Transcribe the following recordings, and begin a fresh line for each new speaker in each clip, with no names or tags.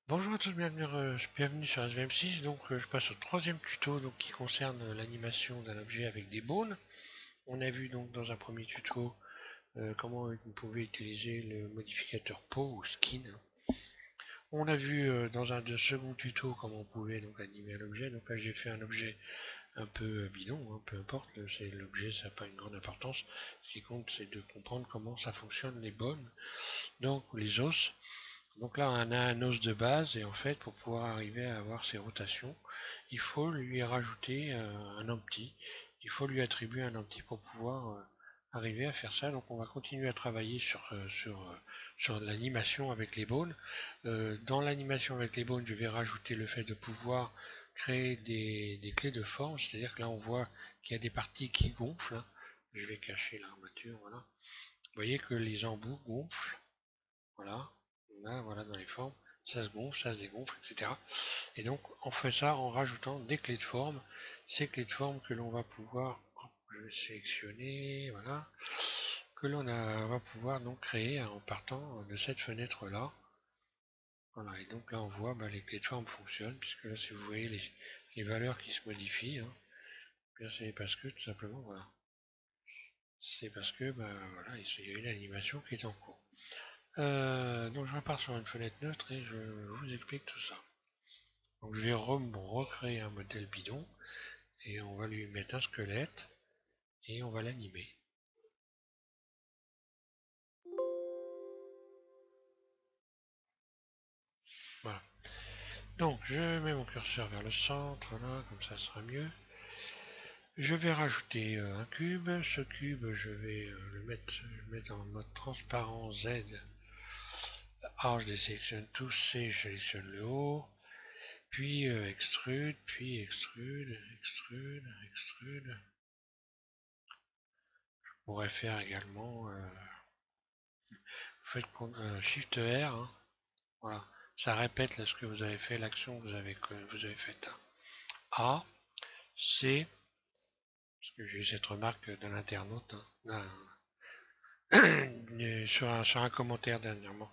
Bonjour à tous, bienvenue sur SVM6. Je passe au troisième tuto qui concerne l'animation d'un objet avec des bones. On a vu donc dans un premier tuto comment vous pouvez utiliser le modificateur Pow ou Skin. On a vu dans un second tuto comment on pouvait donc animer un objet. Donc là j'ai fait un objet un peu bidon, hein, peu importe, c'est l'objet, ça n'a pas une grande importance. Ce qui compte c'est de comprendre comment ça fonctionne les bones, donc les os. Donc là, on a un os de base et en fait, pour pouvoir arriver à avoir ces rotations, il faut lui rajouter un empty. Il faut lui attribuer un empty pour pouvoir arriver à faire ça. Donc on va continuer à travailler sur l'animation avec les bones. Dans l'animation avec les bones, je vais rajouter le fait de pouvoir créer des clés de forme. C'est-à-dire que là, on voit qu'il y a des parties qui gonflent, hein. Je vais cacher l'armature, voilà. Vous voyez que les embouts gonflent. Voilà, là, voilà dans les formes, ça se gonfle, ça se dégonfle, etc. Et donc on fait ça en rajoutant des clés de forme, ces clés de forme que l'on va pouvoir, je vais sélectionner, voilà, que va pouvoir donc créer en partant de cette fenêtre là. Voilà, et donc là on voit les clés de forme fonctionnent, puisque là si vous voyez les valeurs qui se modifient, hein, bien c'est parce que tout simplement voilà. C'est parce que voilà, il y a une animation qui est en cours. Donc je repars sur une fenêtre neutre et je vous explique tout ça. Donc je vais recréer un modèle bidon et on va lui mettre un squelette et on va l'animer. Voilà. Donc je mets mon curseur vers le centre, là, comme ça sera mieux. Je vais rajouter un cube. Ce cube, je vais le mettre en mode transparent Z. A, je désélectionne tous, C, je sélectionne le haut. Puis extrude, puis extrude, extrude, extrude. Je pourrais faire également faites Shift R, hein. Voilà, ça répète là, ce que vous avez fait, l'action que vous avez faite. A, C, parce que j'ai eu cette remarque d'un internaute, hein, sur un commentaire dernièrement.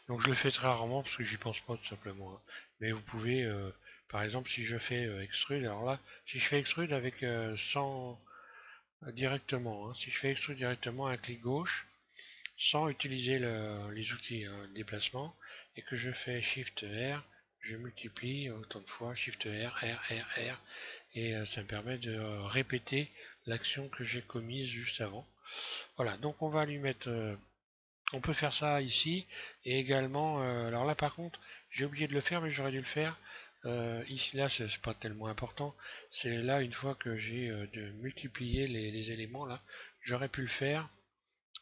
Donc je le fais très rarement parce que j'y pense pas tout simplement, hein. Mais vous pouvez, par exemple, si je fais extrude, alors là, si je fais extrude avec sans directement, hein, si je fais extrude directement un clic gauche, sans utiliser les outils de déplacement et que je fais Shift R, je multiplie autant de fois Shift R, R, R, R et ça me permet de répéter l'action que j'ai commise juste avant. Voilà, donc on va lui mettre, on peut faire ça ici et également, alors là par contre, j'ai oublié de le faire mais j'aurais dû le faire. Ici là c'est pas tellement important, c'est là une fois que j'ai de multiplier les éléments là, j'aurais pu le faire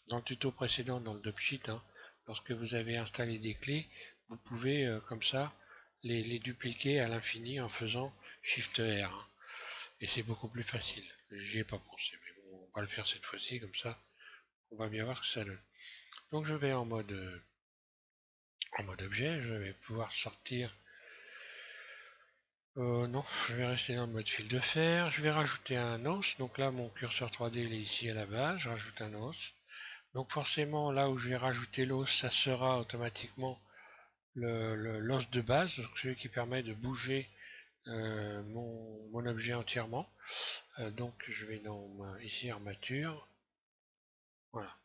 dans le tuto précédent, dans le dubsheet, hein, lorsque vous avez installé des clés, vous pouvez comme ça les dupliquer à l'infini en faisant Shift R, hein. Et c'est beaucoup plus facile. J'y ai pas pensé, mais bon, on va le faire cette fois-ci, comme ça, on va bien voir ce que ça donne. Donc je vais en mode objet, je vais pouvoir sortir. Non, je vais rester dans le mode fil de fer. Je vais rajouter un os. Donc là, mon curseur 3D il est ici à la base. Je rajoute un os. Donc forcément, là où je vais rajouter l'os, ça sera automatiquement l'os de base, celui qui permet de bouger mon objet entièrement. Donc je vais dans ici armature. Voilà,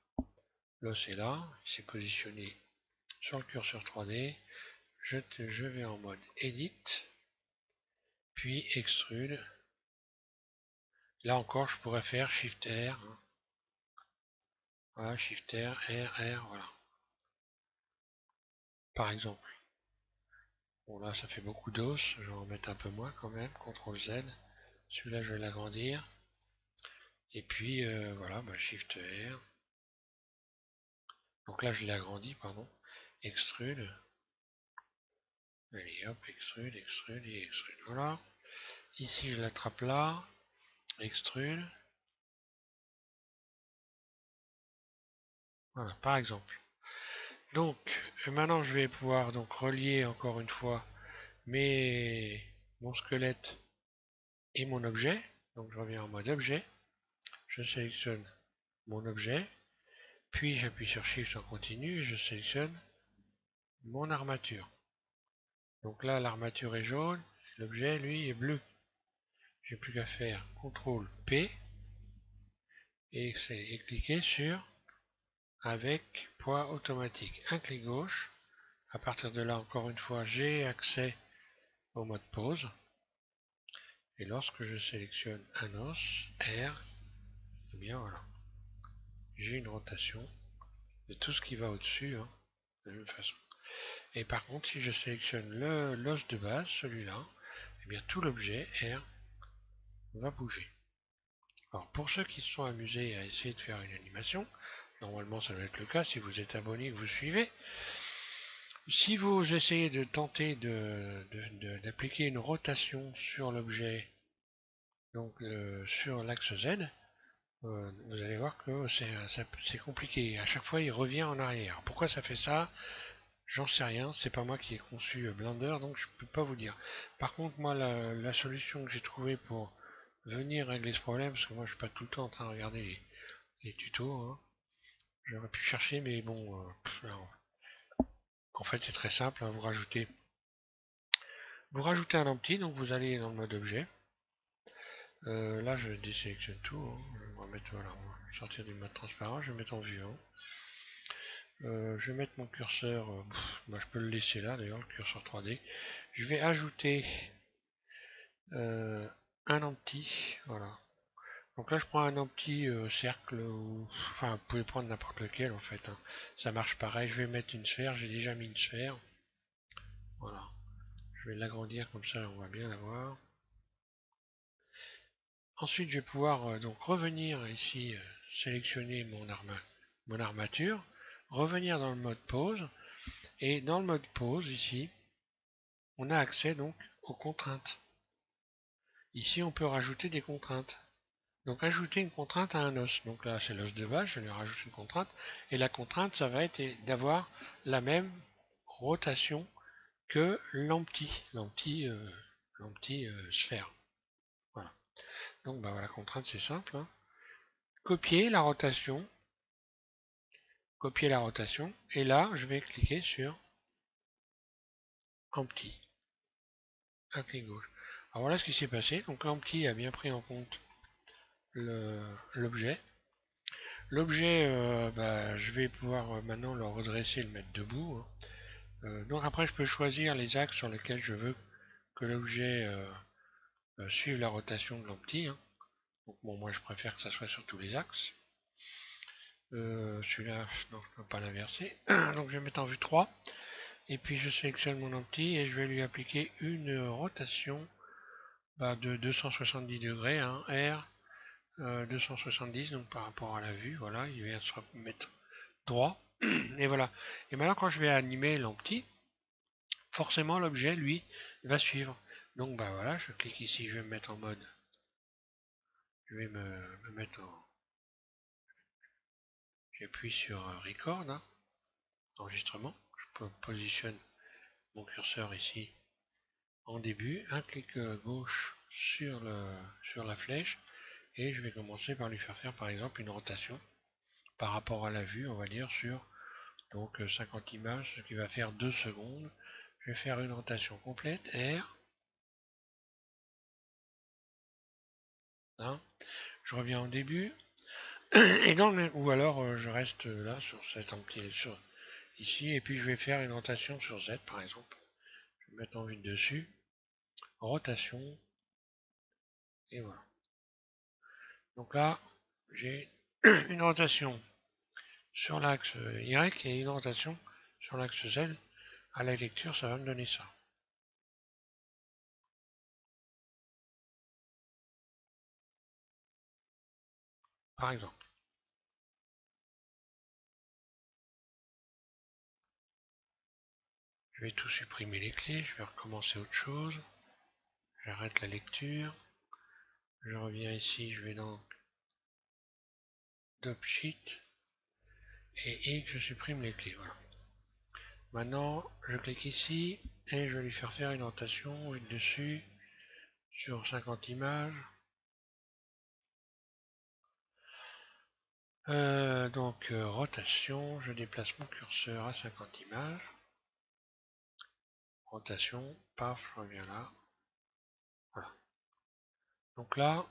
l'os est là, il s'est positionné sur le curseur 3D. Je vais en mode Edit, puis Extrude. Là encore, je pourrais faire Shift R, hein. Voilà, Shift R, R, R, voilà. Par exemple. Bon là, ça fait beaucoup d'os, je vais en mettre un peu moins quand même. CTRL Z. Celui-là, je vais l'agrandir. Et puis voilà, Shift R. Donc là, je l'ai agrandi, pardon. Extrude. Allez, hop, extrude, extrude et extrude. Voilà. Ici, je l'attrape là. Extrude. Voilà, par exemple. Donc, maintenant, je vais pouvoir donc relier encore une fois mon squelette et mon objet. Donc, je reviens en mode objet. Je sélectionne mon objet. Puis, j'appuie sur Shift en continu et je sélectionne mon armature. Donc là, l'armature est jaune, l'objet, lui, est bleu. J'ai plus qu'à faire CTRL P et cliquer sur avec poids automatique. Un clic gauche. À partir de là, encore une fois, j'ai accès au mode pause. Et lorsque je sélectionne un os, R, et bien voilà, j'ai une rotation de tout ce qui va au-dessus, hein, de la même façon. Et par contre, si je sélectionne l'os de base, celui-là, et bien tout l'objet, R, va bouger. Alors pour ceux qui se sont amusés à essayer de faire une animation, normalement ça doit être le cas si vous êtes abonné et que vous suivez. Si vous essayez de tenter d'appliquer une rotation sur l'objet, donc sur l'axe Z, vous allez voir que c'est compliqué. À chaque fois, il revient en arrière. Pourquoi ça fait ça? J'en sais rien. C'est pas moi qui ai conçu Blender, donc je peux pas vous dire. Par contre, moi, la solution que j'ai trouvée pour venir régler ce problème, parce que moi, je suis pas tout le temps en train de regarder les tutos, hein. J'aurais pu chercher, mais bon, en fait, c'est très simple, hein. Vous rajoutez un empty, donc vous allez dans le mode objet. Là, je désélectionne tout, hein. Je vais remettre, voilà, on va sortir du mode transparent, je vais mettre en vue, hein. Je vais mettre mon curseur, bah, je peux le laisser là d'ailleurs, le curseur 3D. Je vais ajouter un empty, voilà. Donc là je prends un empty cercle, enfin vous pouvez prendre n'importe lequel en fait, hein. Ça marche pareil, je vais mettre une sphère, j'ai déjà mis une sphère. Voilà. Je vais l'agrandir comme ça, on va bien la voir. Ensuite je vais pouvoir donc revenir ici, sélectionner mon armature, revenir dans le mode pause, et dans le mode pause ici, on a accès donc aux contraintes. Ici, on peut rajouter des contraintes. Donc ajouter une contrainte à un os. Donc là, c'est l'os de base, je lui rajoute une contrainte. Et la contrainte, ça va être d'avoir la même rotation que l'empty sphère. Voilà. Donc bah, la contrainte, c'est simple, hein. Copier la rotation. Copier la rotation. Et là, je vais cliquer sur empty. Un clic gauche. Alors voilà ce qui s'est passé. Donc l'empty a bien pris en compte l'objet. L'objet, bah, je vais pouvoir maintenant le redresser, le mettre debout, hein. Donc après, je peux choisir les axes sur lesquels je veux que l'objet suive la rotation de l'empty, hein. Donc bon, moi je préfère que ça soit sur tous les axes. Celui-là, non, je ne peux pas l'inverser. Donc je vais mettre en vue 3. Et puis je sélectionne mon empty et je vais lui appliquer une rotation, bah, de 270 degrés, hein, R 270, donc par rapport à la vue, voilà, il vient se mettre droit. Et voilà. Et maintenant, quand je vais animer l'empty, forcément l'objet, lui, va suivre. Donc bah voilà, je clique ici, je vais me mettre en mode. Je vais me mettre en. J'appuie sur Record, hein, enregistrement. Je positionne mon curseur ici en début, un clic gauche sur la flèche, et je vais commencer par lui faire par exemple une rotation par rapport à la vue, on va dire sur donc 50 images, ce qui va faire 2 secondes. Je vais faire une rotation complète, R. Hein, je reviens au début. Et ou alors je reste là sur cet ici, et puis je vais faire une rotation sur Z par exemple. Je vais mettre en vue dessus. Rotation. Et voilà. Donc là, j'ai une rotation sur l'axe Y et une rotation sur l'axe Z. À la lecture, ça va me donner ça. Par exemple. Je vais tout supprimer les clés, je vais recommencer autre chose. J'arrête la lecture. Je reviens ici, je vais dans Top Sheet. Et X, je supprime les clés. Voilà. Maintenant, je clique ici et je vais lui faire une rotation, une dessus, sur 50 images. Donc, rotation, je déplace mon curseur à 50 images. rotation, paf, je reviens là. Voilà. Donc là,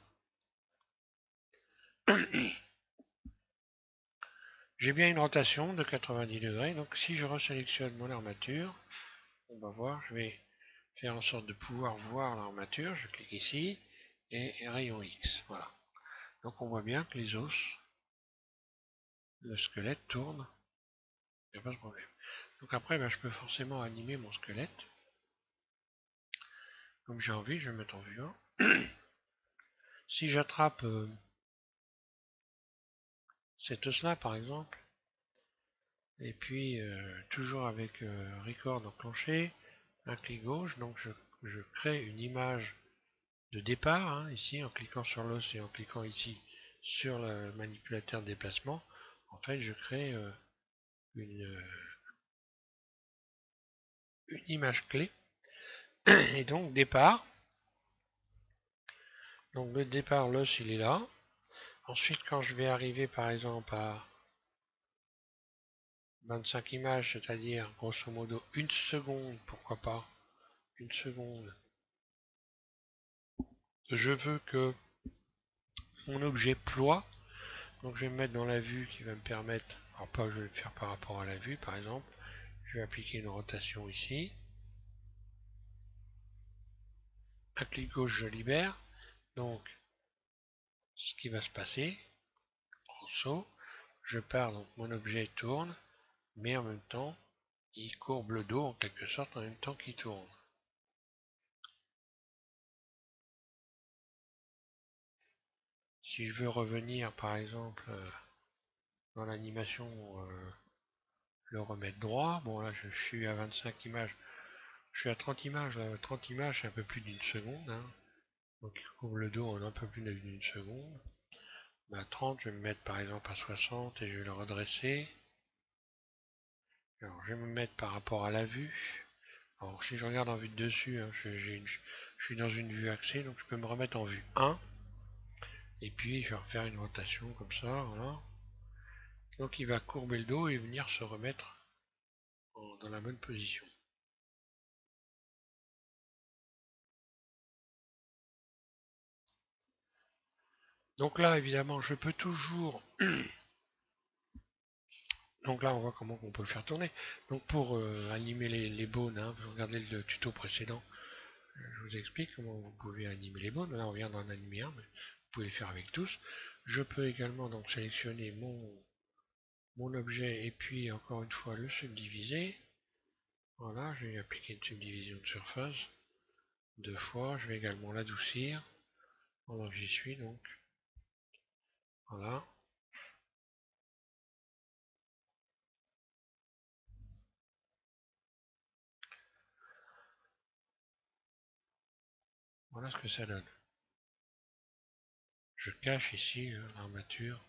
j'ai bien une rotation de 90 degrés. Donc si je resélectionne mon armature, on va voir, je vais faire en sorte de pouvoir voir l'armature. Je clique ici et rayon X. Voilà. Donc on voit bien que les os, le squelette tourne. Il n'y a pas de problème. Donc après, je peux forcément animer mon squelette. Comme j'ai envie, je vais mettre en vue 1. Si j'attrape cet os-là, par exemple, et puis toujours avec record enclenché, un clic gauche, donc je crée une image de départ, hein, ici, en cliquant sur l'os et en cliquant ici sur le manipulateur de déplacement. En fait, je crée une image clé. Et donc, départ. Donc, le départ, l'os, il est là. Ensuite, quand je vais arriver, par exemple, à 25 images, c'est-à-dire, grosso modo, une seconde, pourquoi pas, une seconde, je veux que mon objet ploie. Donc, je vais me mettre dans la vue qui va me permettre, alors pas, je vais le faire par rapport à la vue, par exemple. Je vais appliquer une rotation ici. Un clic gauche, je libère. Donc, ce qui va se passer, en saut, je pars, donc mon objet tourne, mais en même temps, il courbe le dos en quelque sorte en même temps qu'il tourne. Si je veux revenir, par exemple, dans l'animation, le remettre droit, bon là je suis à 25 images, je suis à 30 images, là, 30 images c'est un peu plus d'une seconde, hein. Donc il courbe le dos en un peu plus d'une seconde. À 30, je vais me mettre par exemple à 60 et je vais le redresser. Alors, je vais me mettre par rapport à la vue. Alors, si je regarde en vue de dessus, hein, je suis dans une vue axée, donc je peux me remettre en vue 1. Et puis, je vais refaire une rotation comme ça, voilà. Donc, il va courber le dos et venir se remettre dans la bonne position. Donc là, évidemment, je peux toujours... Donc là, on voit comment on peut le faire tourner. Donc pour animer les bones, hein, vous regardez le tuto précédent, je vous explique comment vous pouvez animer les bones. Là, on vient d'en animer un, mais vous pouvez les faire avec tous. Je peux également donc sélectionner mon objet et puis encore une fois le subdiviser. Voilà, je vais appliquer une subdivision de surface 2 fois. Je vais également l'adoucir pendant que j'y suis donc. Voilà. Voilà ce que ça donne. Je cache ici l'armature.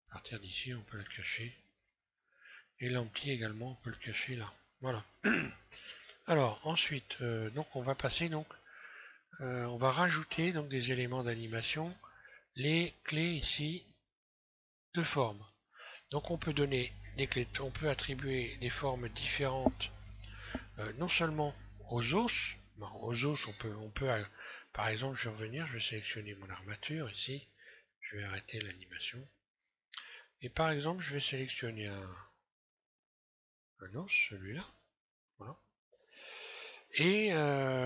À partir d'ici, on peut la cacher. Et l'empty également, on peut le cacher là. Voilà. Alors ensuite, donc on va passer donc, on va rajouter donc des éléments d'animation, les clés ici de forme. Donc on peut donner des clés, on peut attribuer des formes différentes, non seulement aux os. Bon, aux os, on peut, par exemple, je vais revenir, je vais sélectionner mon armature ici, je vais arrêter l'animation. Et par exemple, je vais sélectionner un os, celui-là. Voilà. Et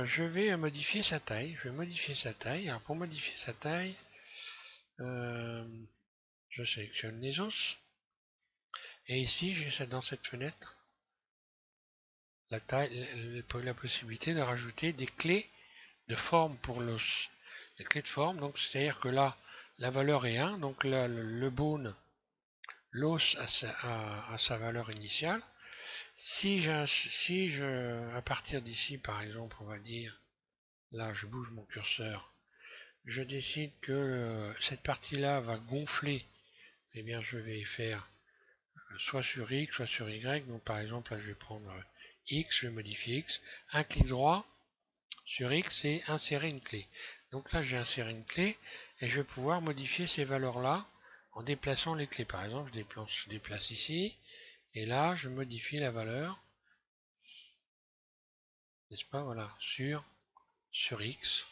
je vais modifier sa taille. Je vais modifier sa taille. Alors pour modifier sa taille, je sélectionne les os. Et ici, j'ai dans cette fenêtre la possibilité de rajouter des clés de forme pour l'os. Les clés de forme, donc c'est-à-dire que là, la valeur est 1, donc là, le bone, l'os a sa valeur initiale. Si à partir d'ici, par exemple, on va dire, là, je bouge mon curseur, je décide que cette partie-là va gonfler, eh bien je vais faire soit sur X, soit sur Y. Donc par exemple, là je vais prendre X, je vais modifier X, un clic droit sur X et insérer une clé. Donc là j'ai inséré une clé et je vais pouvoir modifier ces valeurs-là en déplaçant les clés. Par exemple, je déplace ici et là je modifie la valeur n'est-ce pas? Voilà, sur X.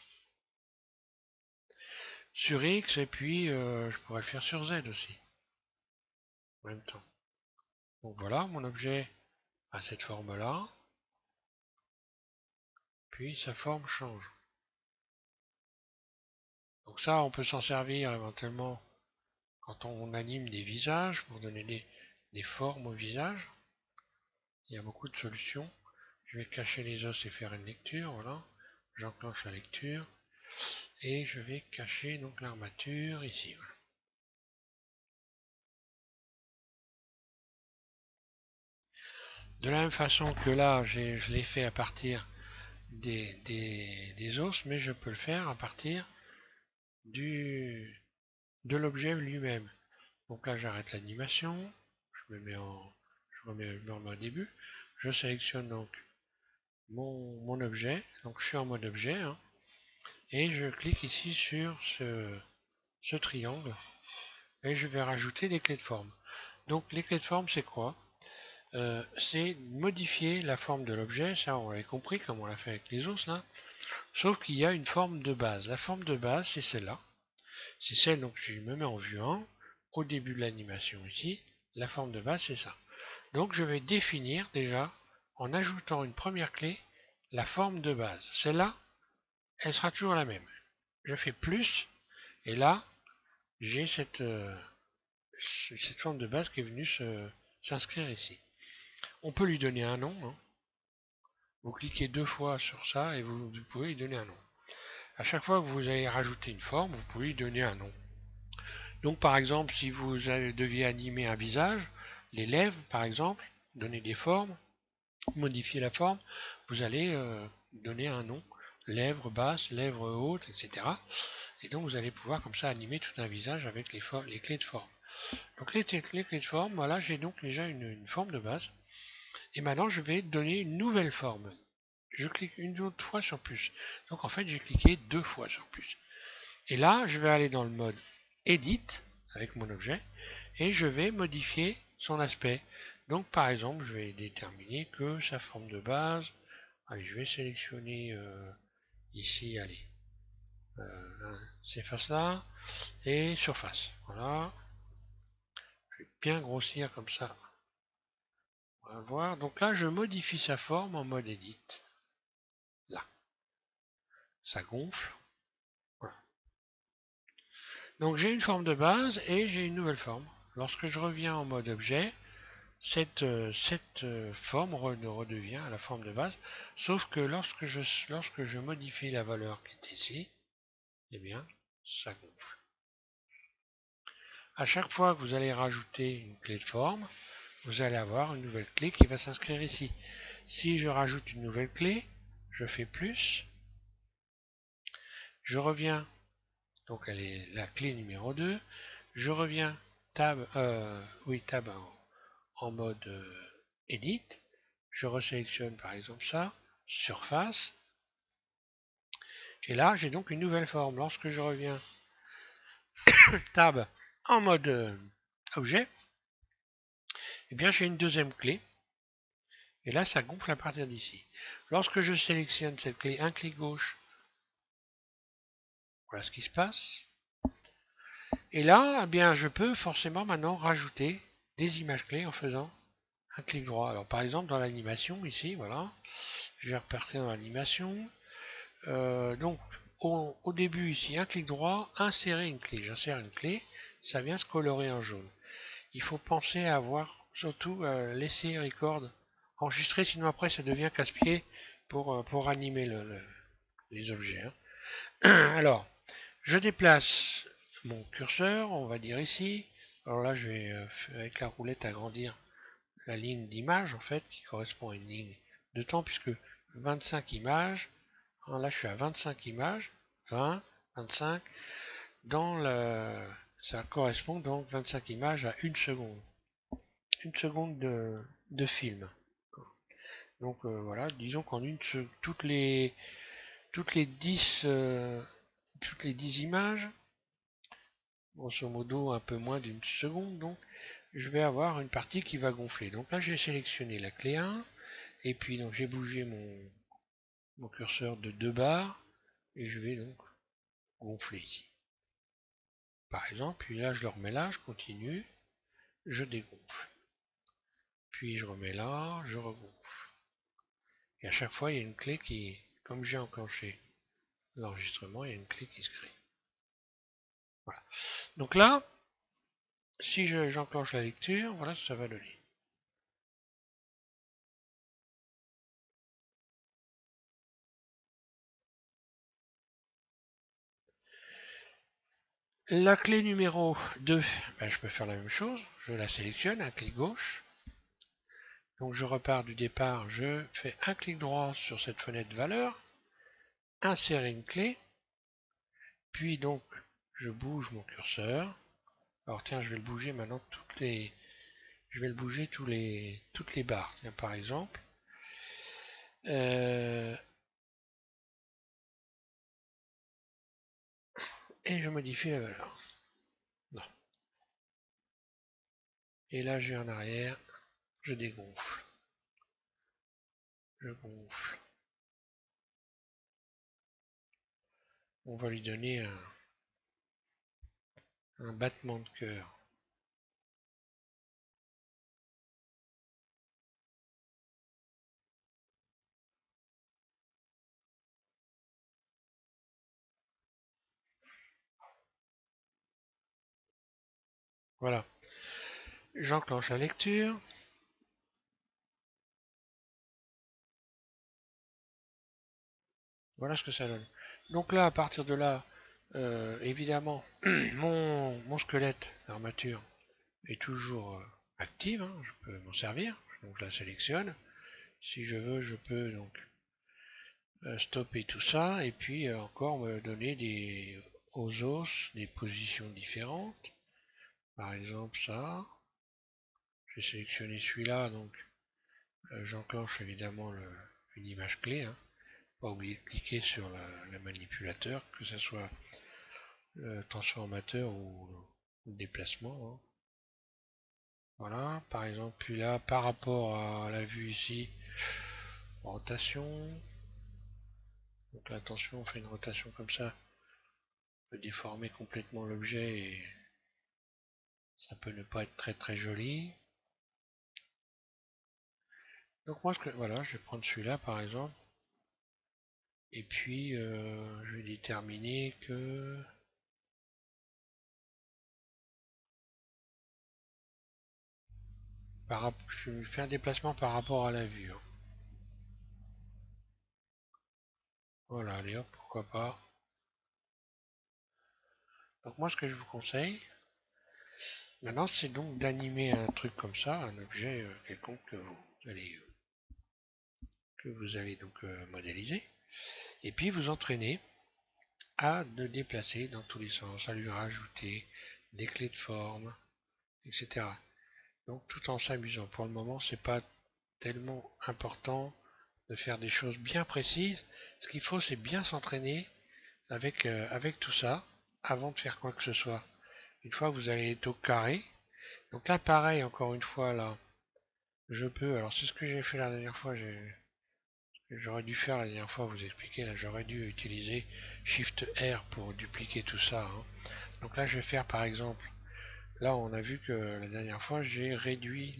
Sur X, et puis je pourrais le faire sur Z aussi, en même temps. Donc voilà, mon objet a cette forme-là, puis sa forme change. Donc ça, on peut s'en servir éventuellement quand on anime des visages, pour donner des formes au visage. Il y a beaucoup de solutions. Je vais cacher les os et faire une lecture, voilà. J'enclenche la lecture. Et je vais cacher donc l'armature ici. Voilà. De la même façon que là, je l'ai fait à partir des os, mais je peux le faire à partir de l'objet lui-même. Donc là, j'arrête l'animation. Je me mets je me remets au début. Je sélectionne donc mon objet. Donc je suis en mode objet. Hein, et je clique ici sur ce triangle. Et je vais rajouter des clés de forme. Donc les clés de forme, c'est quoi? C'est modifier la forme de l'objet. Ça, on l'avait compris, comme on l'a fait avec les os là. Sauf qu'il y a une forme de base. La forme de base, c'est celle-là. C'est celle, donc je me mets en vue 1. Au début de l'animation ici, la forme de base, c'est ça. Donc je vais définir déjà, en ajoutant une première clé, la forme de base. Celle-là, elle sera toujours la même. Je fais plus, et là, j'ai cette forme de base qui est venue s'inscrire ici. On peut lui donner un nom. Hein. Vous cliquez 2 fois sur ça et vous pouvez lui donner un nom. À chaque fois que vous allez rajouter une forme, vous pouvez lui donner un nom. Donc par exemple, si vous deviez animer un visage, les lèvres par exemple, donner des formes, modifier la forme, vous allez donner un nom, lèvres basses, lèvres hautes, etc. Et donc vous allez pouvoir comme ça animer tout un visage avec les clés de forme. Donc les clés de forme, voilà, j'ai donc déjà une forme de base. Et maintenant je vais donner une nouvelle forme. Je clique une autre fois sur plus. Donc en fait j'ai cliqué 2 fois sur plus. Et là je vais aller dans le mode Edit avec mon objet et je vais modifier son aspect. Donc par exemple je vais déterminer que sa forme de base, allez je vais sélectionner ici, allez, ces faces-là et surface. Voilà, je vais bien grossir comme ça. On va voir. Donc là je modifie sa forme en mode Edit. Là, ça gonfle. Voilà. Donc j'ai une forme de base et j'ai une nouvelle forme. Lorsque je reviens en mode objet, cette forme redevient la forme de base, sauf que lorsque je modifie la valeur qui est ici, eh bien, ça gonfle. À chaque fois que vous allez rajouter une clé de forme, vous allez avoir une nouvelle clé qui va s'inscrire ici. Si je rajoute une nouvelle clé, je fais plus, je reviens, donc elle est la clé numéro 2, je reviens tab, tab en mode Edit, je resélectionne par exemple ça, surface, et là j'ai donc une nouvelle forme. Lorsque je reviens tab en mode objet, eh bien j'ai une deuxième clé, et là ça gonfle à partir d'ici. Lorsque je sélectionne cette clé, un clic gauche, voilà ce qui se passe. Et là, eh bien, je peux forcément maintenant rajouter des images clés en faisant un clic droit. Alors par exemple dans l'animation ici, voilà, je vais repartir dans l'animation. Donc au début ici, un clic droit, insérer une clé. J'insère une clé, ça vient se colorer en jaune. Il faut penser à avoir surtout laisser record enregistrer, sinon après ça devient casse-pied pour animer les objets. Hein. Alors, je déplace mon curseur, on va dire ici. Alors là, je vais avec la roulette agrandir la ligne d'image en fait, qui correspond à une ligne de temps, puisque 25 images, là je suis à 25 images, 20, 25, ça correspond donc 25 images à 1 seconde. 1 seconde de film. Donc voilà, disons qu'en toutes les 10 images, grosso modo un peu moins d'une seconde, donc je vais avoir une partie qui va gonfler. Donc là j'ai sélectionné la clé 1, et puis donc j'ai bougé mon curseur de 2 barres et je vais donc gonfler ici. Par exemple, puis là je le remets là, je continue, je dégonfle. Puis je remets là, je regonfle. Et à chaque fois, il y a une clé qui, comme j'ai enclenché l'enregistrement, il y a une clé qui se crée. Voilà. Donc là, si j'enclenche la lecture, voilà ce que ça va donner. La clé numéro 2, ben, je peux faire la même chose. Je la sélectionne, un clic gauche. Donc je repars du départ, je fais un clic droit sur cette fenêtre valeur, insérer une clé, puis donc je bouge mon curseur. Alors tiens, je vais le bouger maintenant je vais le bouger toutes les barres. Tiens, par exemple, et je modifie la valeur. Non. Et là, je vais en arrière, je dégonfle, je gonfle. On va lui donner un battement de cœur. Voilà. J'enclenche la lecture. Voilà ce que ça donne. Donc là, à partir de là, évidemment, mon squelette, l'armature, est toujours active. Hein, je peux m'en servir. Donc je la sélectionne. Si je veux, je peux donc stopper tout ça et puis encore me donner aux os des positions différentes. Par exemple ça. J'ai sélectionné celui-là, donc j'enclenche évidemment une image clé. Hein. Pas oublier de cliquer sur le manipulateur, que ce soit le transformateur ou le déplacement. Hein. Voilà, par exemple, puis là, par rapport à la vue ici, rotation. Donc là, attention, on fait une rotation comme ça. On peut déformer complètement l'objet et ça peut ne pas être très très joli. Donc moi, voilà, je vais prendre celui-là par exemple. Et puis, je vais déterminer que je fais un déplacement par rapport à la vue. Hein. Voilà, allez hop, pourquoi pas. Donc moi, ce que je vous conseille, maintenant, c'est donc d'animer un truc comme ça, un objet quelconque que vous allez donc modéliser. Et puis, vous entraîner à le déplacer dans tous les sens, à lui rajouter des clés de forme, etc. Donc, tout en s'amusant. Pour le moment, c'est pas tellement important de faire des choses bien précises. Ce qu'il faut, c'est bien s'entraîner avec tout ça avant de faire quoi que ce soit. Une fois que vous allez être au carré, donc là pareil, encore une fois, là, je peux, alors c'est ce que j'ai fait la dernière fois, j'aurais dû faire la dernière fois, vous expliquer, là j'aurais dû utiliser Shift R pour dupliquer tout ça. Hein. Donc là je vais faire par exemple, là on a vu que la dernière fois j'ai réduit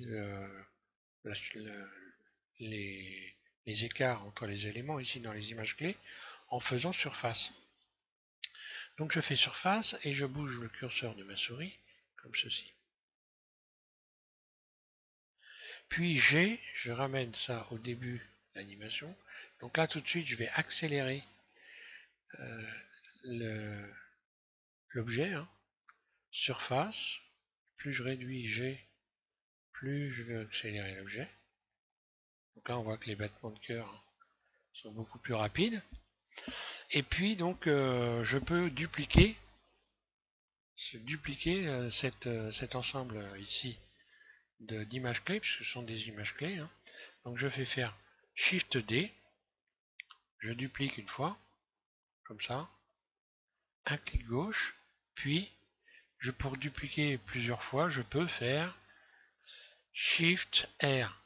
les, les écarts entre les éléments ici dans les images clés en faisant surface. Donc je fais surface et je bouge le curseur de ma souris comme ceci. Puis G, je ramène ça au début de l'animation. Donc là tout de suite je vais accélérer l'objet. Hein. Surface, plus je réduis G, plus je vais accélérer l'objet. Donc là on voit que les battements de cœur sont beaucoup plus rapides. Et puis donc je peux dupliquer cet ensemble ici d'images clés, puisque ce sont des images clés. Hein. Donc je fais faire Shift D, je duplique une fois, comme ça, un clic gauche, puis pour dupliquer plusieurs fois, je peux faire Shift R,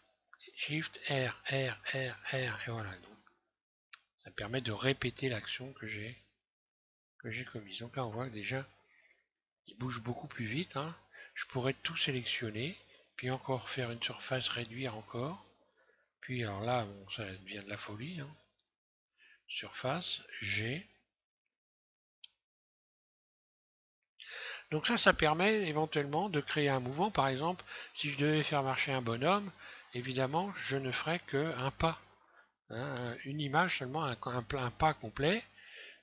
Shift R, R, R, R, et voilà. Donc Ça permet de répéter l'action que j'ai commise. Donc là, on voit que déjà, il bouge beaucoup plus vite. Hein. Je pourrais tout sélectionner, puis encore faire une surface, réduire encore. Puis alors là, bon, ça devient de la folie. Hein. Surface, G. Donc ça permet éventuellement de créer un mouvement. Par exemple, si je devais faire marcher un bonhomme, évidemment, je ne ferais qu'un pas. Hein, une image seulement, un pas complet.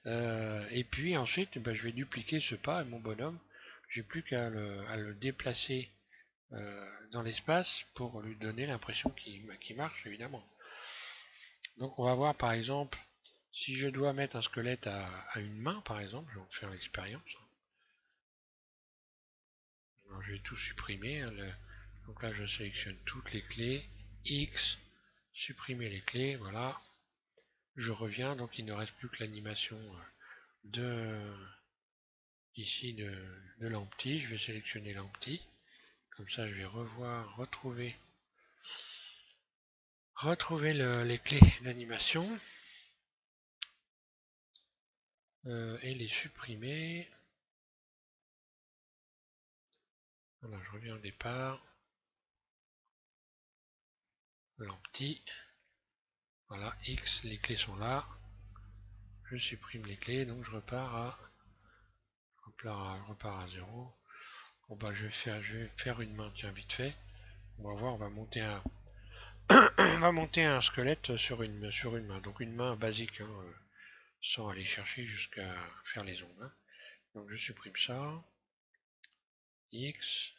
Et puis ensuite, ben, je vais dupliquer ce pas et mon bonhomme. J'ai plus qu'à le déplacer dans l'espace pour lui donner l'impression qu'il marche, évidemment. Donc on va voir par exemple, si je dois mettre un squelette à une main, par exemple, je vais faire l'expérience. Alors, je vais tout supprimer. Hein, donc là, je sélectionne toutes les clés. X, supprimer les clés, voilà. Je reviens, donc il ne reste plus que l'animation de ici de l'empty. Je vais sélectionner l'empty. Comme ça, je vais retrouver les clés d'animation et les supprimer. Voilà, je reviens au départ. L'empty. Voilà, X, les clés sont là. Je supprime les clés, donc je repars à 0. Bon bah je vais faire une main, tiens, vite fait. On va voir, on va monter un squelette sur une main. Donc une main basique, hein, sans aller chercher jusqu'à faire les ongles. Hein. Donc je supprime ça. X.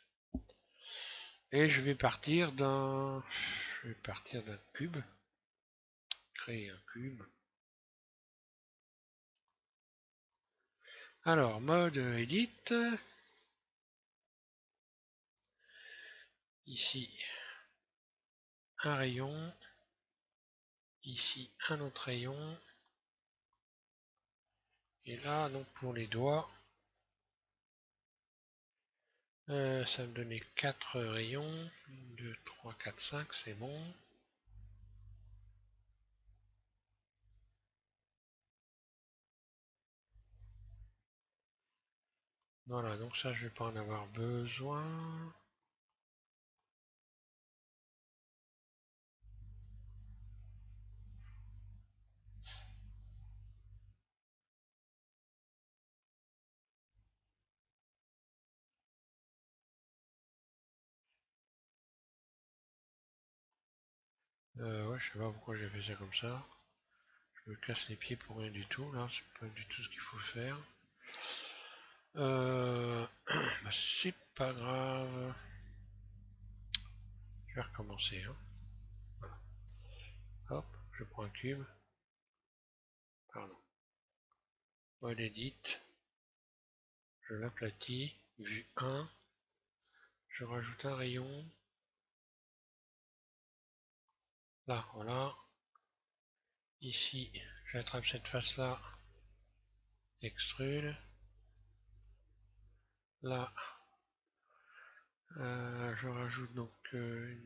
Et je vais partir d'un cube. Créer un cube. Alors, mode edit. Ici, un rayon. Ici, un autre rayon. Et là, donc pour les doigts, ça me donnait 4 rayons. 1, 2, 3, 4, 5, c'est bon. Voilà, donc ça, je vais pas en avoir besoin. Ouais, je sais pas pourquoi j'ai fait ça comme ça. Je me casse les pieds pour rien du tout, là, c'est pas du tout ce qu'il faut faire. Bah, c'est pas grave. Je vais recommencer. Hein. Voilà. Hop, je prends un cube. Pardon. Mode edit. Je l'aplatis. Vue 1. Je rajoute un rayon. Là, voilà. Ici, j'attrape cette face-là. Extrude. Là, je rajoute donc 1,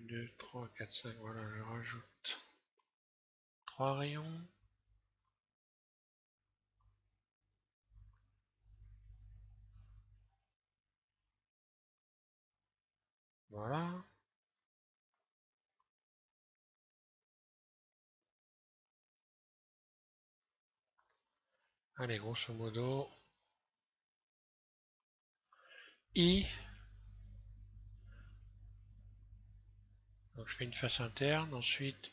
2, 3, 4, 5. Voilà, je rajoute 3 rayons. Voilà. Allez, grosso modo. I. Donc je fais une face interne. Ensuite,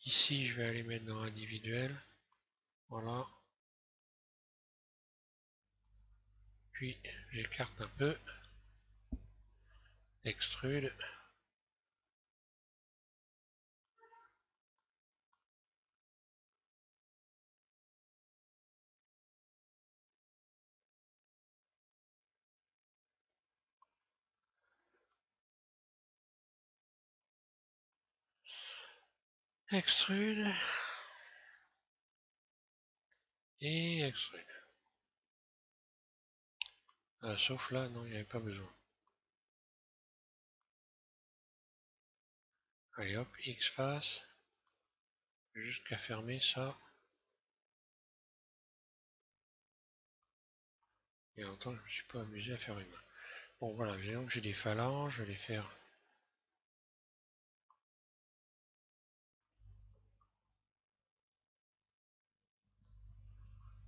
ici, je vais aller mettre dans individuel. Voilà. Puis, j'écarte un peu. Extrude. Extrude. Et extrude. Sauf là, non, il n'y avait pas besoin. Allez hop, X face. Juste qu'à fermer ça. Et en même temps, je me suis pas amusé à faire une main. Bon, voilà, donc j'ai des phalanges, je vais les faire.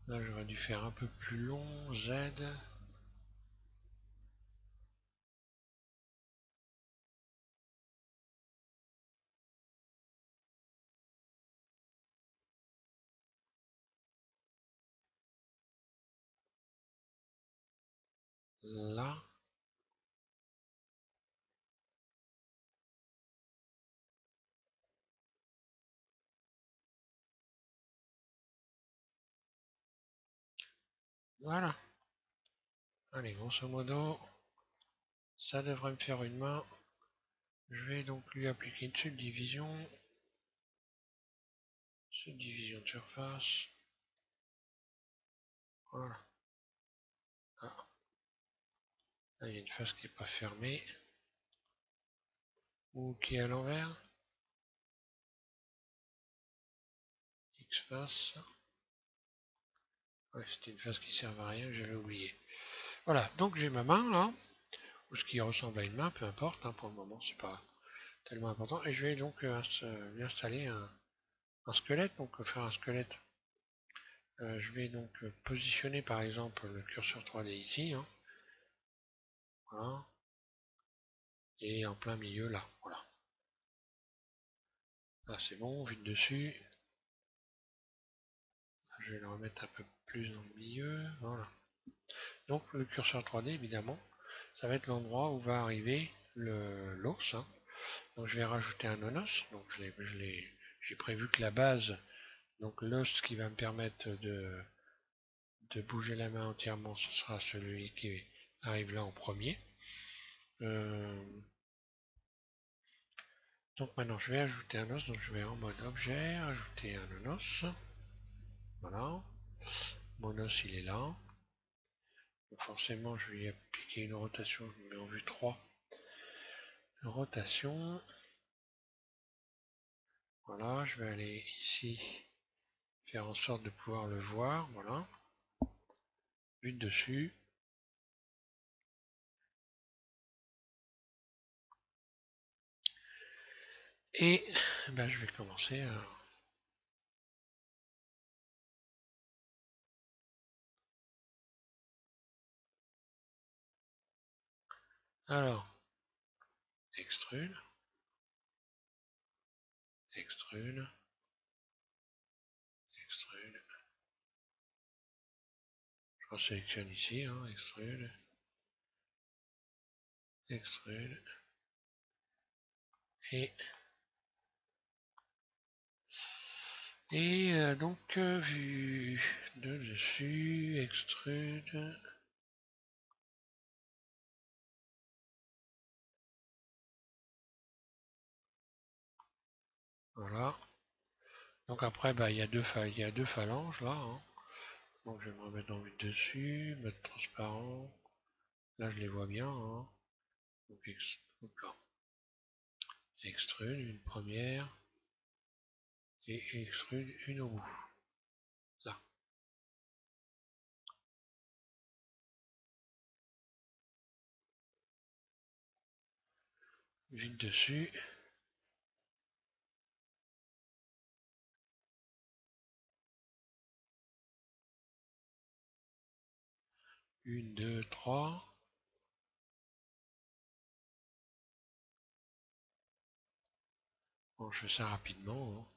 Là, j'aurais dû faire un peu plus long, Z. Là. Voilà. Allez, grosso modo, ça devrait me faire une main. Je vais donc lui appliquer une subdivision. Subdivision de surface. Voilà. Ah, là, il y a une face qui n'est pas fermée. Ou qui est à l'envers. X-face. Ouais, c'était une face qui ne sert à rien, j'avais oublié. Voilà, donc j'ai ma main là, ou ce qui ressemble à une main, peu importe, hein, pour le moment, c'est pas tellement important. Et je vais donc lui installer un squelette, donc faire un squelette. Je vais donc positionner par exemple le curseur 3D ici, hein, voilà, et en plein milieu là, voilà. Là c'est bon, vite dessus. Je vais le remettre un peu plus dans le milieu, voilà. Donc le curseur 3D évidemment, ça va être l'endroit où va arriver l'os, hein. Donc je vais rajouter un nonos, donc j'ai prévu que la base, donc l'os qui va me permettre de bouger la main entièrement, ce sera celui qui arrive là en premier. Euh, donc maintenant je vais ajouter un os, donc je vais en mode objet, ajouter un nonos. Voilà, mon os il est là. Donc forcément je vais y appliquer une rotation, je mets en vue 3. Rotation. Voilà, je vais aller ici, faire en sorte de pouvoir le voir, voilà. Vue de dessus. Et ben, je vais commencer à... Alors, extrude, extrude, extrude. Je resélectionne ici, hein, extrude, extrude. Et, donc, vue de dessus, extrude. Voilà. Donc après, bah, il y a deux phalanges là, hein. Donc je vais me remettre en vue de dessus, mode transparent. Là, je les vois bien, hein. Donc, hop là. Extrude une première et extrude une au bout. Là. Vite dessus. Une, deux, trois. Bon, je fais ça rapidement, hein.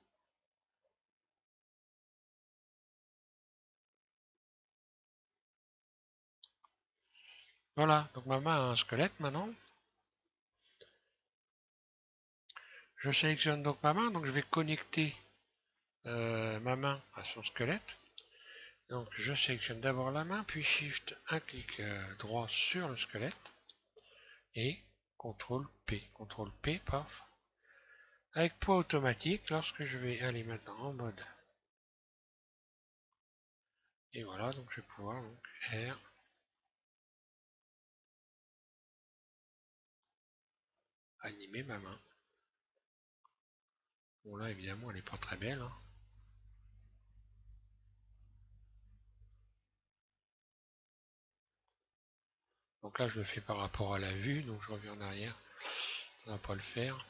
Voilà, donc ma main a un squelette maintenant. Je sélectionne donc ma main, donc je vais connecter ma main à son squelette. Donc je sélectionne d'abord la main, puis Shift, un clic droit sur le squelette et CTRL P. CTRL P, paf. Avec poids automatique, lorsque je vais aller maintenant en mode. Et voilà, donc je vais pouvoir donc, R, animer ma main. Bon là évidemment elle n'est pas très belle, hein. Donc là, je le fais par rapport à la vue, donc je reviens en arrière. On va pas le faire.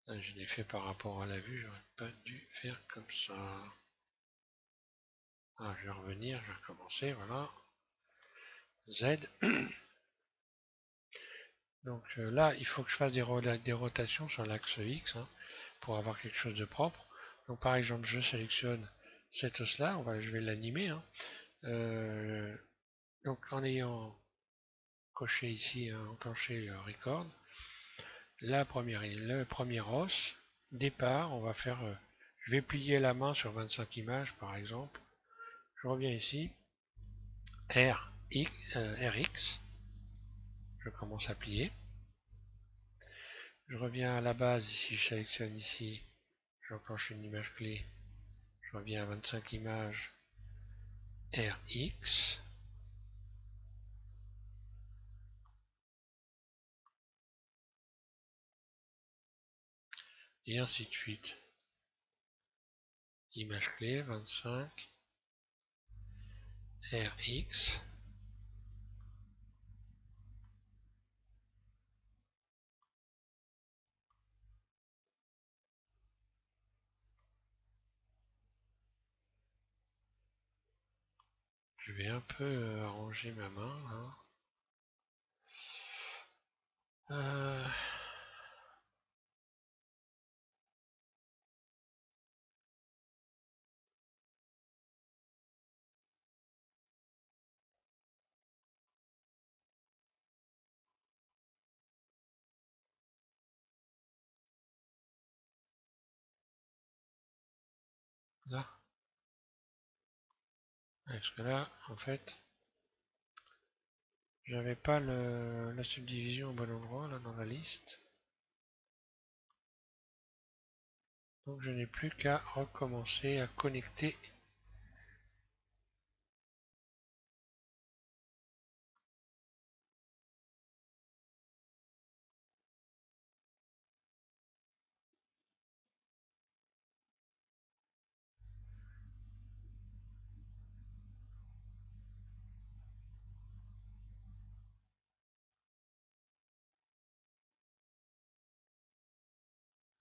Là, je l'ai fait par rapport à la vue, j'aurais pas dû faire comme ça. Ah, je vais revenir, je vais recommencer, voilà. Z. Donc là, il faut que je fasse des rotations sur l'axe X hein, pour avoir quelque chose de propre. Donc par exemple, je sélectionne cet os-là, je vais l'animer. Hein. Donc en ayant coché ici, enclenché le record, le premier os, départ, on va faire, je vais plier la main sur 25 images par exemple. Je reviens ici, RX, je commence à plier. Je reviens à la base ici, je sélectionne ici, j'enclenche une image clé, je reviens à 25 images, RX, et ainsi de suite. Image clé 25, RX, je vais un peu arranger ma main là. Euh, là, parce que là, en fait, j'avais pas la subdivision au bon endroit là dans la liste. Donc je n'ai plus qu'à recommencer à connecter.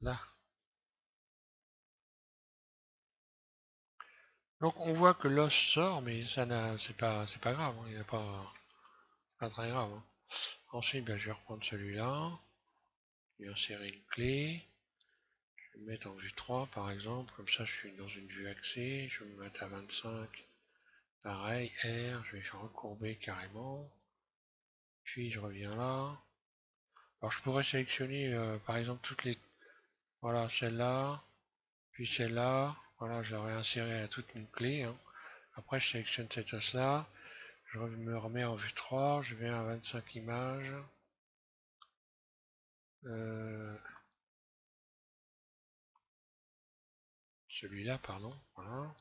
Là. Donc on voit que l'os sort, mais ça c'est pas grave, hein, il n'est pas très grave. Hein. Ensuite, ben, je vais reprendre celui-là, je vais insérer une clé, je vais me mettre en vue 3 par exemple, comme ça je suis dans une vue axée, je vais me mettre à 25, pareil, R, je vais recourber carrément, puis je reviens là. Alors je pourrais sélectionner par exemple toutes les, voilà celle-là, puis celle-là, voilà je l'aurais inséré à toute une clé. Hein. Après je sélectionne cet os-là, je me remets en vue 3, je viens à 25 images. Euh, Celui-là, pardon, voilà.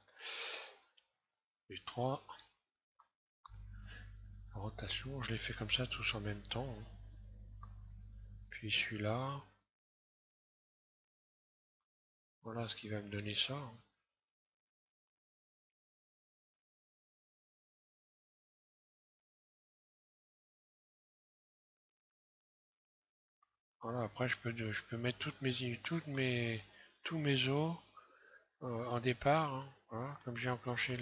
Vue 3, rotation, je l'ai fait comme ça tous en même temps. Hein. Puis celui-là, voilà ce qui va me donner ça. Hein. Voilà, après je peux mettre tous mes os en départ. Hein. Voilà, comme j'ai enclenché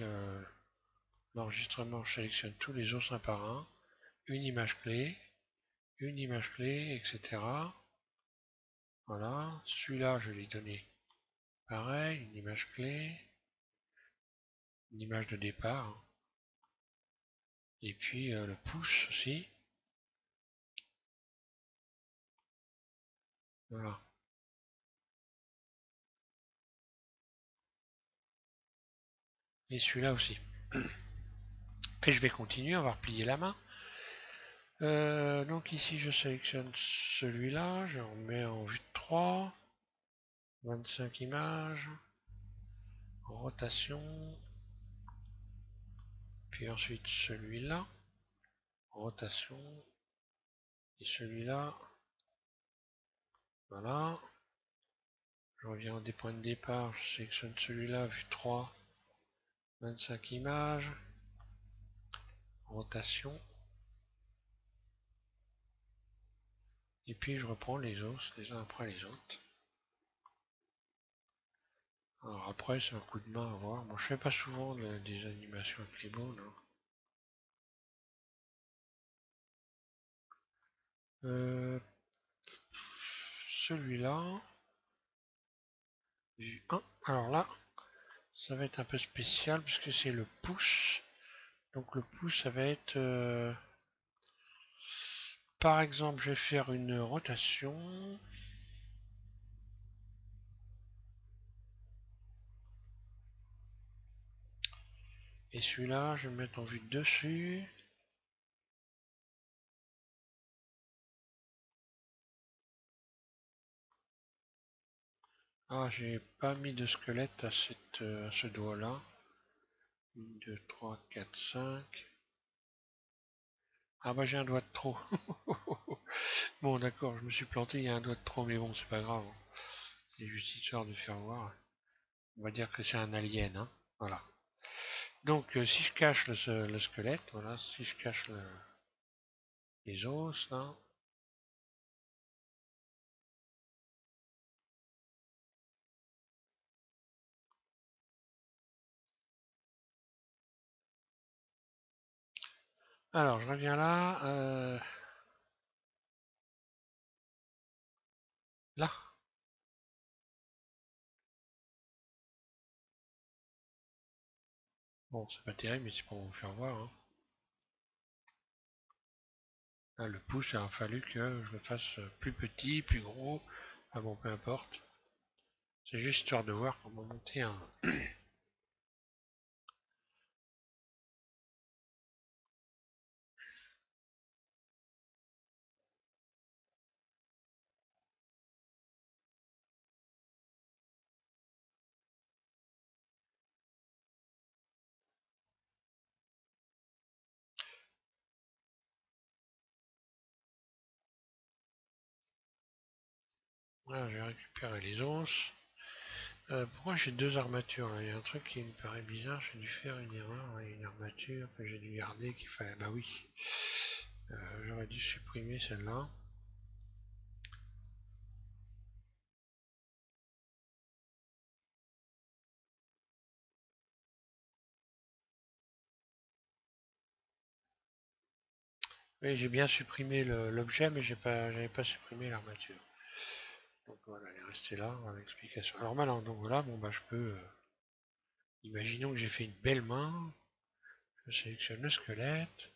l'enregistrement, je sélectionne tous les os un par un, une image clé, etc. Voilà, celui-là je vais lui donner pareil, une image clé, une image de départ, hein. Et puis le pouce aussi. Voilà. Et celui-là aussi. Et je vais continuer, on va replier la main. Donc ici je sélectionne celui-là, je remets en vue de 3, 25 images, rotation, puis ensuite celui-là, rotation, et celui-là, voilà. Je reviens des points de départ, je sélectionne celui-là, vue 3, 25 images, rotation. Et puis je reprends les os les uns après les autres. Alors après c'est un coup de main à voir. Moi je fais pas souvent des animations avec les bones. Celui-là, du 1. Alors là, ça va être un peu spécial puisque c'est le pouce. Donc le pouce, ça va être... par exemple, je vais faire une rotation. Et celui-là, je vais me mettre en vue de dessus. Ah, j'ai pas mis de squelette à ce doigt-là. 1, 2, 3, 4, 5. Ah bah j'ai un doigt de trop. Bon d'accord, je me suis planté, il y a un doigt de trop, mais bon, c'est pas grave. C'est juste histoire de faire voir. On va dire que c'est un alien, hein. Voilà. Donc si je cache le squelette, voilà, si je cache les os, là. Alors je reviens là. Là. Bon, c'est pas terrible, mais c'est pour vous faire voir, hein. Là, le pouce, il a fallu que je le fasse plus petit, plus gros. Ah bon, peu importe. C'est juste histoire de voir comment monter un. Là, j'ai récupéré les os. Pourquoi j'ai deux armatures là? Il y a un truc qui me paraît bizarre. J'ai dû faire une erreur. Une armature que j'ai dû garder qu'il fallait. Bah oui. J'aurais dû supprimer celle-là. Oui, j'ai bien supprimé l'objet, mais j'avais pas supprimé l'armature. Donc voilà, elle est restée là dans l'explication. Alors maintenant, donc voilà, bon bah je peux. Imaginons que j'ai fait une belle main. Je sélectionne le squelette.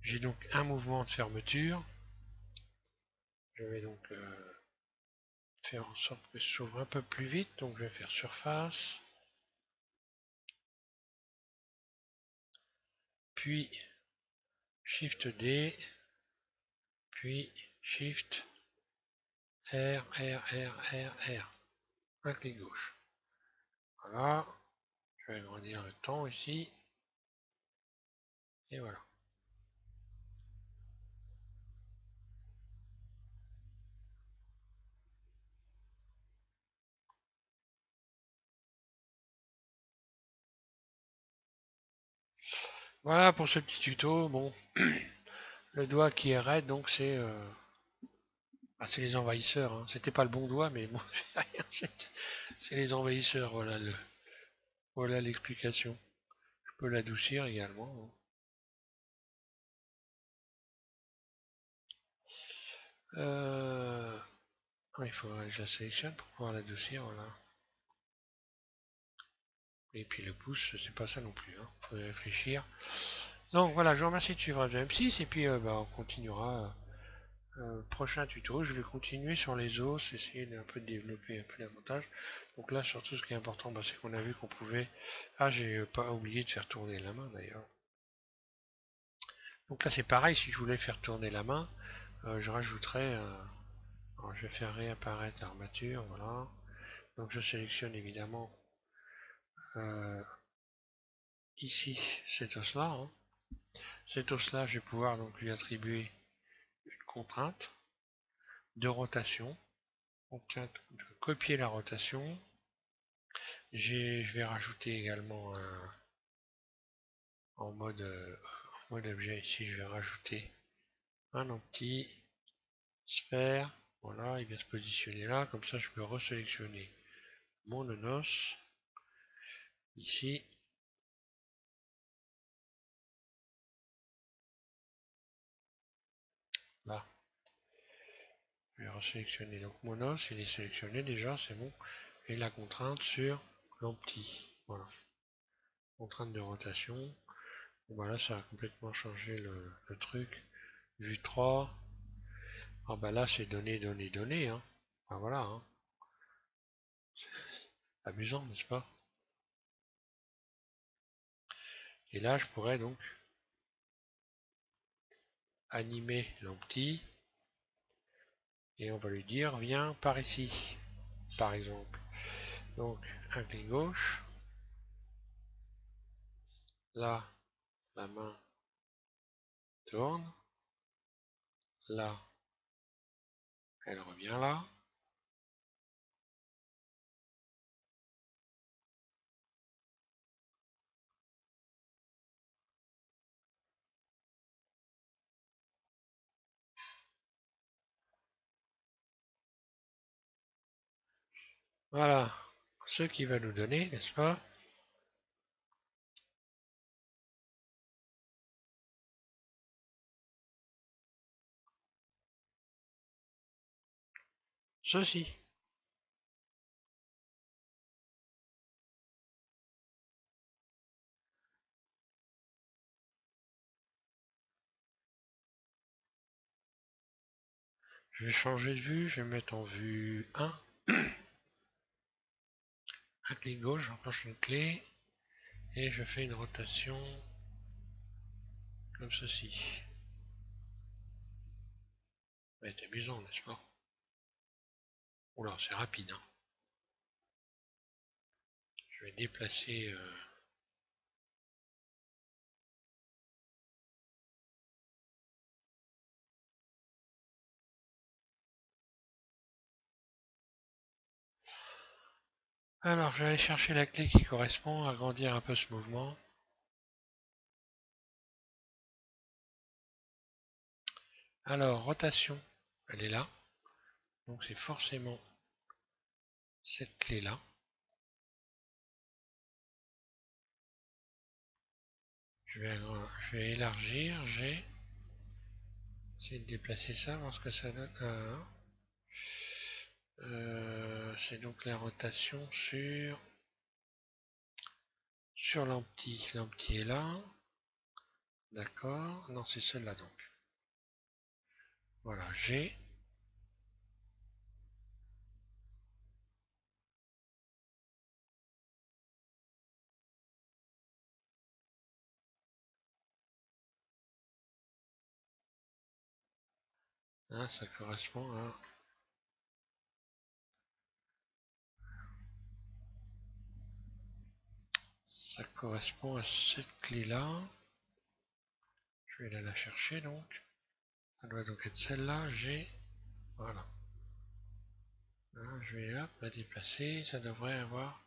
J'ai donc un mouvement de fermeture. Je vais donc faire en sorte que ça s'ouvre un peu plus vite. Donc je vais faire surface. Puis Shift D. Puis Shift R, R, R, R, R. Un clic gauche. Voilà. Je vais agrandir le temps ici. Et voilà. Voilà pour ce petit tuto. Bon, le doigt qui est raide, donc c'est les envahisseurs, hein. C'était pas le bon doigt, mais bon, c'est les envahisseurs. Voilà l'explication. Je peux l'adoucir également, hein. Euh, il faudrait que je la sélectionne pour pouvoir l'adoucir, voilà. Et puis le pouce, c'est pas ça non plus, hein. Faut réfléchir. Donc voilà, je vous remercie de suivre M6 et puis bah, on continuera. Prochain tuto, je vais continuer sur les os, essayer d'un peu de développer un peu davantage. Donc là, surtout, ce qui est important, bah, c'est qu'on a vu qu'on pouvait. Ah, j'ai pas oublié de faire tourner la main d'ailleurs. Donc là, c'est pareil, si je voulais faire tourner la main, je rajouterais. Alors, je vais faire réapparaître l'armature, voilà. Donc je sélectionne évidemment euh, ici cet os-là, hein. Cet os-là, je vais pouvoir donc lui attribuer une contrainte de rotation. Donc, de copier la rotation. Je vais rajouter également en mode objet. Ici, je vais rajouter un empty sphère. Voilà, il vient se positionner là. Comme ça, je peux resélectionner mon nonos ici. Là, je vais resélectionner donc mon os. Il est sélectionné déjà, c'est bon. Et la contrainte sur l'empty. Voilà. Contrainte de rotation. Voilà, ça a complètement changé le truc. Vue 3. Ah bah là, c'est données, données, données. Hein. Ah voilà. Hein. Amusant, n'est-ce pas? Et là, je pourrais donc animer l'empty. Et on va lui dire, viens par ici, par exemple. Donc, un clic gauche. Là, la main tourne. Là, elle revient là. Voilà ce qui va nous donner, n'est-ce pas? Ceci. Je vais changer de vue, je vais mettre en vue 1. Un clic gauche, j'enclenche une clé et je fais une rotation comme ceci. C'est amusant, n'est-ce pas? Oula, c'est rapide. Hein. Je vais déplacer. Alors, je vais aller chercher la clé qui correspond, agrandir un peu ce mouvement. Alors, rotation, elle est là. Donc, c'est forcément cette clé-là. Je vais élargir, j'ai essayé de déplacer ça, voir ce que ça donne. C'est donc la rotation sur l'empty. L'empty est là. D'accord. Non, c'est celle-là donc. Voilà, G. Hein, ça correspond à. Ça correspond à cette clé-là. Je vais aller la chercher donc. Ça doit donc être celle-là, G. Voilà. Hein, je vais hop, la déplacer. Ça devrait avoir.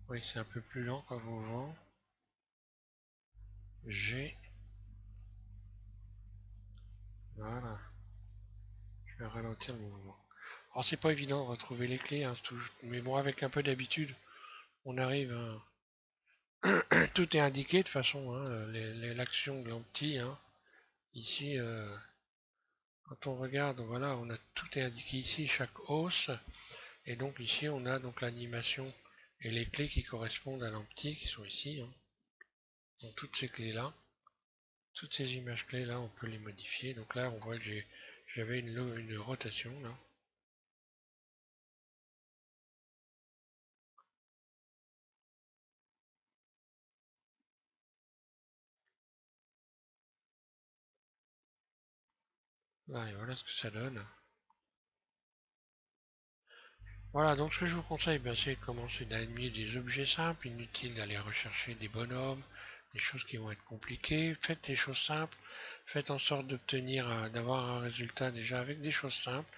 Oui, c'est un peu plus lent comme mouvement. G. Voilà. Je vais ralentir le mouvement. Alors c'est pas évident de retrouver les clés, hein, mais bon, avec un peu d'habitude, on arrive à... Tout est indiqué de toute façon, hein, l'action de l'empty. Hein. Ici, quand on regarde, voilà, on a tout est indiqué ici, chaque hausse. Et donc ici, on a donc l'animation et les clés qui correspondent à l'empty qui sont ici. Hein. Donc toutes ces clés-là, toutes ces images clés-là, on peut les modifier. Donc là, on voit que j'avais une rotation là. Là, et voilà ce que ça donne. Voilà, donc ce que je vous conseille, ben, c'est de commencer d'animer des objets simples, inutile d'aller rechercher des bonhommes, des choses qui vont être compliquées. Faites des choses simples, faites en sorte d'obtenir, d'avoir un résultat déjà avec des choses simples,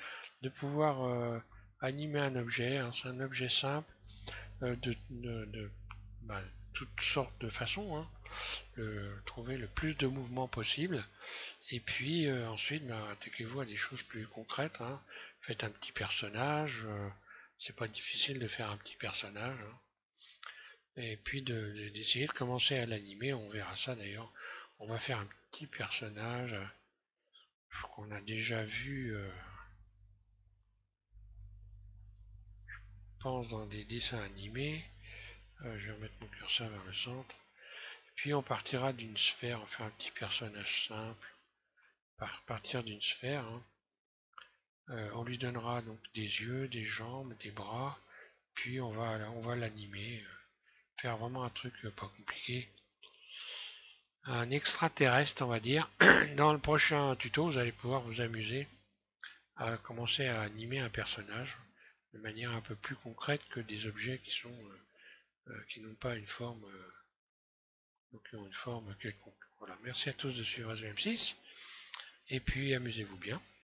de pouvoir animer un objet, hein, c'est un objet simple. Bah, toutes sortes de façons, hein. Trouver le plus de mouvements possible. Et puis ensuite, bah, attaquez-vous à des choses plus concrètes, hein. Faites un petit personnage. C'est pas difficile de faire un petit personnage, hein. Et puis d'essayer de commencer à l'animer. On verra ça d'ailleurs. On va faire un petit personnage qu'on a déjà vu, je pense, dans des dessins animés. Je vais remettre mon curseur vers le centre. Puis on partira d'une sphère, on fait un petit personnage simple, partir d'une sphère, hein. On lui donnera donc des yeux, des jambes, des bras, puis on va l'animer, faire vraiment un truc pas compliqué. Un extraterrestre, on va dire. Dans le prochain tuto, vous allez pouvoir vous amuser à commencer à animer un personnage de manière un peu plus concrète que des objets qui n'ont pas une forme, donc qui ont une forme quelconque. Voilà, merci à tous de suivre SVM6 et puis amusez-vous bien.